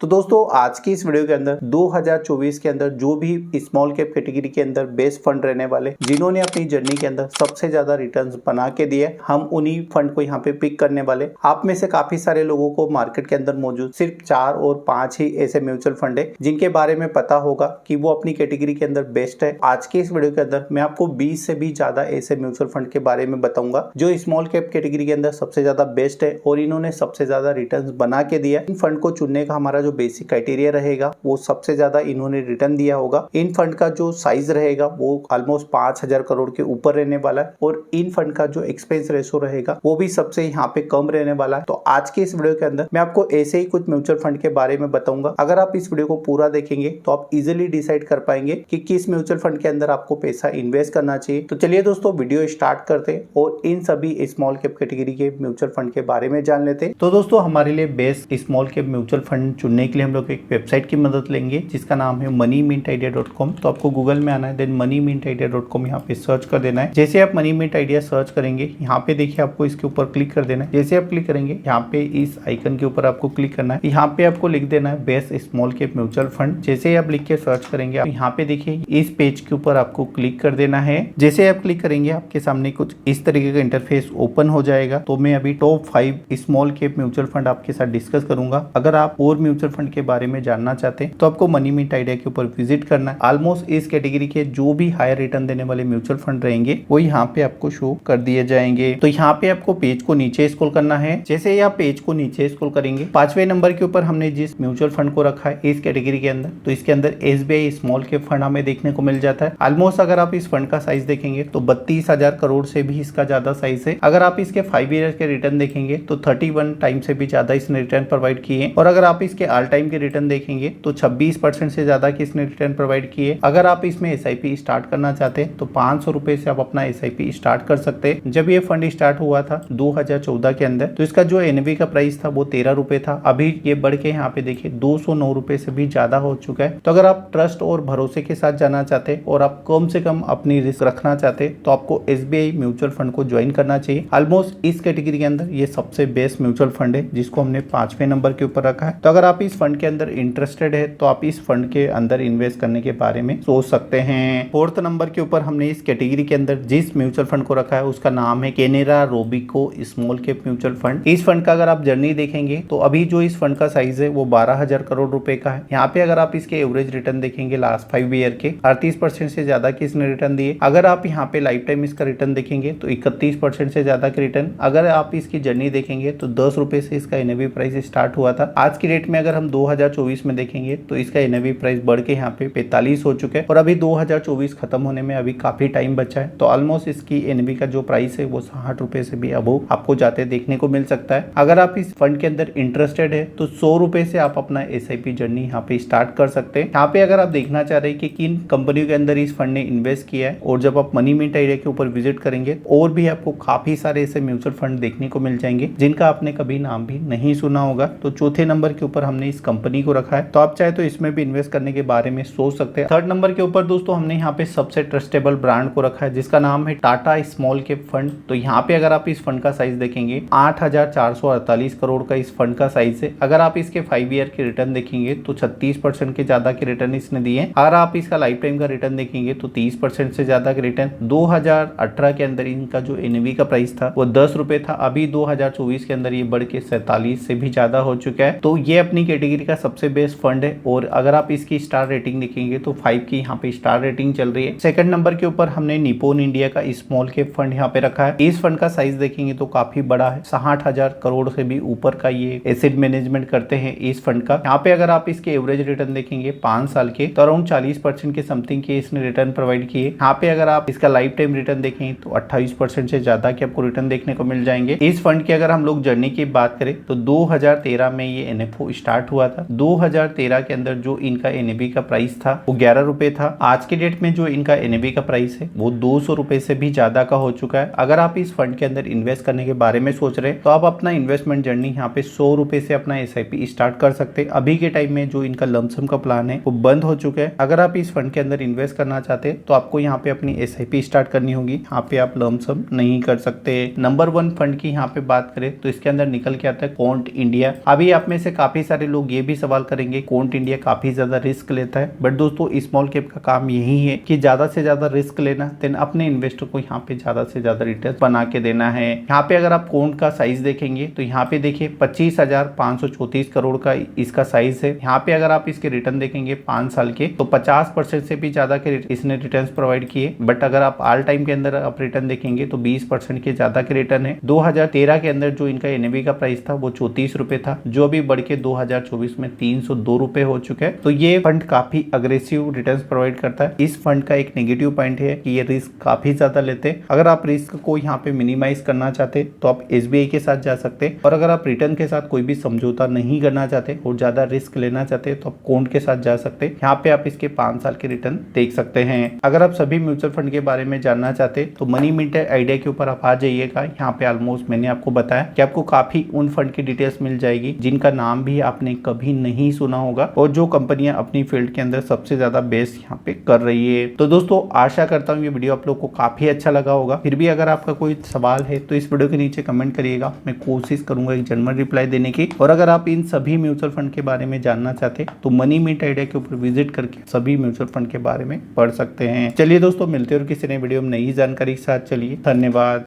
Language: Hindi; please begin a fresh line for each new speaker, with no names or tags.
तो दोस्तों आज की इस वीडियो के अंदर 2024 के अंदर जो भी स्मॉल कैप कैटेगरी के अंदर बेस्ट फंड रहने वाले जिन्होंने अपनी जर्नी के अंदर सबसे ज्यादा रिटर्न्स बना के दिए, हम उन्हीं फंड को यहाँ पे पिक करने वाले। आप में से काफी सारे लोगों को मार्केट के अंदर मौजूद सिर्फ 4 और 5 ही ऐसे म्यूचुअल फंड है जिनके बारे में पता होगा कि वो अपनी कैटेगरी के अंदर बेस्ट है। आज की इस वीडियो के अंदर मैं आपको 20 से भी ज्यादा ऐसे म्यूचुअल फंड के बारे में बताऊंगा जो स्मॉल कैप कैटेगरी के अंदर सबसे ज्यादा बेस्ट है और इन्होंने सबसे ज्यादा रिटर्न्स बना के दिया। इन फंड को चुनने का हमारा जो बेसिक क्राइटेरिया रहेगा वो सबसे ज्यादा इन्होंने रिटर्न दिया होगा। इन फंड का जो साइज रहेगा वो ऑलमोस्ट 5,000 करोड़ के ऊपर रहने वाला है और इन फंड का जो एक्सपेंस रेशो रहेगा वो भी सबसे यहाँ पे कम रहने वाला है। तो आज के इस वीडियो के अंदर मैं आपको ऐसे ही कुछ म्यूचुअल फंड के बारे में बताऊंगा। अगर आप इस वीडियो को पूरा देखेंगे तो आप इजिली डिसाइड कर पाएंगे कि किस म्यूचुअल फंड के अंदर आपको पैसा इन्वेस्ट करना चाहिए। तो चलिए दोस्तों वीडियो स्टार्ट करते हैं और इन सभी स्मॉल कैप कैटेगरी के म्यूचुअल फंड के बारे में जान लेते हैं। तो दोस्तों हमारे लिए best small cap mutual fund चुनने के लिए हम लोग एक वेबसाइट की मदद लेंगे जिसका नाम है moneymintidia.com। तो आपको गूगल में आना है, देन moneymintidia.com यहाँ पे सर्च कर देना है। जैसे आप मनी मिंट आइडिया सर्च करेंगे यहाँ पे देखिए आपको इसके ऊपर क्लिक कर देना है। जैसे आप क्लिक करेंगे यहाँ पे इस आइकन के ऊपर आपको क्लिक करना है। यहाँ पे आपको लिख देना है best small cap mutual fund. जैसे आप लिख के सर्च करेंगे यहाँ पे देखिए इस पेज के ऊपर आपको क्लिक कर देना है। जैसे आप क्लिक करेंगे आपके सामने कुछ इस तरीके का इंटरफेस ओपन हो जाएगा। तो मैं अभी top 5 small cap mutual fund आपके साथ डिस्कस करूंगा। अगर आप और म्यूचुअल फंड के बारे में जानना चाहते हैं तो आपको मनी मिंट आइडिया के ऊपर विजिट करना है। ऑलमोस्ट इस कैटेगरी के जो भी हायर रिटर्न देने वाले म्यूचुअल फंड रहेंगे वो यहाँ पे आपको शो कर दिए जाएंगे। तो यहाँ पे आपको पेज को नीचे स्क्रॉल करना है। जैसे ही आप पेज को नीचे स्क्रॉल करेंगे 5वें नंबर के ऊपर हमने जिस म्यूचुअल फंड को रखा है इस कैटेगरी के अंदर, तो इसके अंदर SBI स्मॉल कैप फंड हमें देखने को मिल जाता है। ऑलमोस्ट अगर आप इस फंड का साइज देखेंगे तो 32,000 करोड़ से भी इसका ज्यादा साइज है। अगर आप इसके 5 ईयर के रिटर्न देखेंगे तो 31 टाइम से भी ज्यादा इसने रिटर्न प्रोवाइड किए। और अगर आप इसके ऑल टाइम के रिटर्न देखेंगे तो 26% से ज्यादा की इसने रिटर्न प्रोवाइड किए। अगर आप इसमें SIP स्टार्ट करना चाहते हैं तो 500 रुपए से आप अपना SIP स्टार्ट कर सकते हैं। जब ये फंड स्टार्ट हुआ था 2014 के अंदर तो इसका जो NAV का प्राइस था वो 13 रुपए था। अभी ये बढ़ के यहाँ पे देखिए 209 रुपए से भी ज्यादा हो चुका है। तो अगर आप ट्रस्ट और भरोसे के साथ जाना चाहते हैं और आप कम से कम अपनी रिस्क रखना चाहते हैं तो आपको SBI म्यूचुअल फंड को ज्वाइन करना चाहिए। ऑलमोस्ट इस कैटेगरी के अंदर ये सबसे बेस्ट म्यूचुअल फंड है जिसको हमने 5वें नंबर के ऊपर रखा है। तो अगर आप इस फंड के अंदर इंटरेस्टेड है तो आप इस फंड के अंदर इन्वेस्ट करने के बारे में सोच सकते हैं। 4th नंबर के ऊपर हमने इस कैटेगरी के अंदर जिस म्यूचुअल फंड को रखा है उसका नाम है Canara Robeco small cap mutual fund. इस फंड का अगर आप जर्नी देखेंगे तो अभी जो इस फंड का साइज है वो 12,000 करोड़ रुपए का है। यहाँ पे अगर आप इसके एवरेज रिटर्न देखेंगे लास्ट 5 ईयर के 38% से ज्यादा की इसने रिटर्न दिए। अगर आप यहाँ पे लाइफ टाइम इसका रिटर्न देखेंगे तो 31% से ज्यादा के रिटर्न। अगर आप इसकी जर्नी देखेंगे तो 10 रुपए से इसका NAV प्राइस स्टार्ट हुआ था। आज की डेट में अगर हम 2024 में देखेंगे तो इसका NAV प्राइस बढ़ के यहाँ पे 45 हो चुका है और अभी 2024 खत्म होने में अभी काफी टाइम बचा है। तो ऑलमोस्ट इसकी NAV का जो प्राइस है वो 60 रुपए से भी अबोव आपको जाते देखने को मिल सकता है। अगर आप इस फंड के अंदर इंटरेस्टेड है तो 100 रुपए से आप अपना SIP जर्नी यहाँ पे स्टार्ट कर सकते हैं। यहाँ पे अगर आप देखना चाह रहे हैं कि किन कंपनियों के अंदर इस फंड ने इन्वेस्ट किया है और जब आप मनी मिंट आइडिया के ऊपर विजिट करेंगे और भी आपको काफी सारे ऐसे म्यूचुअल फंड देखने को मिल जाएंगे जिनका आपने कभी नाम भी नहीं सुना होगा। तो 4थे नंबर के ऊपर हमने इस कंपनी को रखा है। तो आप चाहे तो इसमें भी इन्वेस्ट करने के बारे में सोच सकते हैं। 3rd नंबर के ऊपर दोस्तों हमने यहाँ पे सबसे ट्रस्टेबल ब्रांड को रखा है जिसका नाम है टाटा स्मॉल कैप फंड। तो यहाँ पे अगर आप इस फंड का साइज देखेंगे 8,448 करोड़ का इस फंड का साइज है। अगर आप इसके 5 ईयर के रिटर्न देखेंगे तो 36% के ज्यादा के रिटर्न इसने दिए। अगर आप इसका लाइफ टाइम का रिटर्न देखेंगे तो 30% से ज्यादा के रिटर्न। 2018 के अंदर इनका जो NAV का प्राइस था वो 10 रुपए था। अभी 2024 के अंदर ये बढ़ के 47 से भी ज्यादा हो चुका है। तो ये अपनी कैटेगरी का सबसे बेस्ट फंड है और अगर आप इसकी स्टार रेटिंग देखेंगे तो 5 की यहाँ पे स्टार रेटिंग चल रही है। 2nd नंबर के ऊपर हमने निपोन इंडिया का स्मॉल कैप फंड यहाँ पे रखा है। इस फंड का साइज देखेंगे तो काफी बड़ा है, 60,000 करोड़ से भी ऊपर का ये एसेट मैनेजमेंट करते हैं इस फंड का। यहाँ पे अगर आप इसके एवरेज रिटर्न देखेंगे 5 साल के तो अराउंड 40% के समथिंग के इसने रिटर्न प्रोवाइड किए। यहाँ पे अगर आप इसका लाइफ टाइम रिटर्न देखें तो 28% से ज्यादा के आपको रिटर्न देखने को मिल जाएंगे। इस फंड की अगर हम लोग जर्नी की बात करें तो 2013 में ये NFO स्टार्ट हुआ था। 2013 के अंदर जो इनका NAV का प्राइस था वो 11 रुपए था। आज के डेट में जो इनका NAV का प्राइस है वो 200 रुपए से भी ज्यादा का हो चुका है। अगर आप इस फंड के अंदर इन्वेस्ट करने के बारे में सोच रहे हैं तो आप अपना इन्वेस्टमेंट जर्नी यहाँ पे 100 रुपए से अपना SIP स्टार्ट कर सकते हैं। अभी के टाइम में जो इनका लमसम का प्लान है वो बंद हो चुका है। अगर आप इस फंड के अंदर इन्वेस्ट करना चाहते हैं तो आपको यहाँ पे अपनी SIP स्टार्ट करनी होगी। यहाँ पे आप लमसम नहीं कर सकते। नंबर 1 फंड की यहाँ पे बात करें तो इसके अंदर निकल के आता है कोंट इंडिया। अभी आप में से काफी सारे सारे लोग ये भी सवाल करेंगे क्वांट इंडिया काफी ज्यादा रिस्क लेता है, बट दोस्तों स्मॉल कैप का काम यही है कि ज्यादा से ज्यादा रिस्क लेना, देन अपने इन्वेस्टर को यहाँ पे ज्यादा से ज्यादा रिटर्न बना के देना है। यहाँ पे अगर आप क्वांट का साइज देखेंगे तो यहाँ पे देखिए 25,534 करोड़ का इसका साइज है। यहाँ पे अगर आप इसके रिटर्न देखेंगे 5 साल के तो 50% से भी ज्यादा के इसने रिटर्न प्रोवाइड किए, बट अगर आप ऑल टाइम के अंदर आप रिटर्न देखेंगे तो 20% के ज्यादा के रिटर्न है। 2013 के अंदर जो इनका एनएवी का प्राइस था वो 34 रुपए था, जो अभी बढ़ के 2024 में 302 रुपए हो चुका है। तो ये फंड काफी अग्रेसिव रिटर्न्स प्रोवाइड करता है। इस फंड का एक नेगेटिव पॉइंट है कि ये रिस्क काफी ज्यादा लेते हैं। अगर आप रिस्क को यहाँ पे मिनिमाइज करना चाहते तो आप एसबीआई के साथ जा सकते हैं, और अगर आप रिटर्न के साथ कोई भी समझौता नहीं करना चाहते और ज्यादा रिस्क लेना चाहते तो आप क्वांट के साथ जा सकते हैं। यहाँ पे आप इसके 5 साल के रिटर्न देख सकते हैं। अगर आप सभी म्यूचुअल फंड के बारे में जानना चाहते तो मनी मिंटर आइडिया के ऊपर आप आ जाइएगा। यहाँ पे ऑलमोस्ट मैंने आपको बताया कि आपको काफी उन फंड की डिटेल्स मिल जाएगी जिनका नाम भी आपने कभी नहीं सुना होगा और जो कंपनियां अपनी फील्ड के अंदर सबसे ज्यादा बेस्ट यहाँ पे कर रही है। तो दोस्तों आशा करता हूँ ये वीडियो आप लोग को काफी अच्छा लगा होगा। फिर भी अगर आपका कोई सवाल है तो इस वीडियो के नीचे कमेंट करिएगा, मैं कोशिश करूंगा एक जनरल रिप्लाई देने की। और अगर आप इन सभी म्यूचुअल फंड के बारे में जानना चाहते तो मनी मिंट आइडिया के ऊपर विजिट करके सभी म्यूचुअल फंड के बारे में पढ़ सकते हैं। चलिए दोस्तों मिलते हैं और किसी नए वीडियो में नई जानकारी के साथ। चलिए धन्यवाद।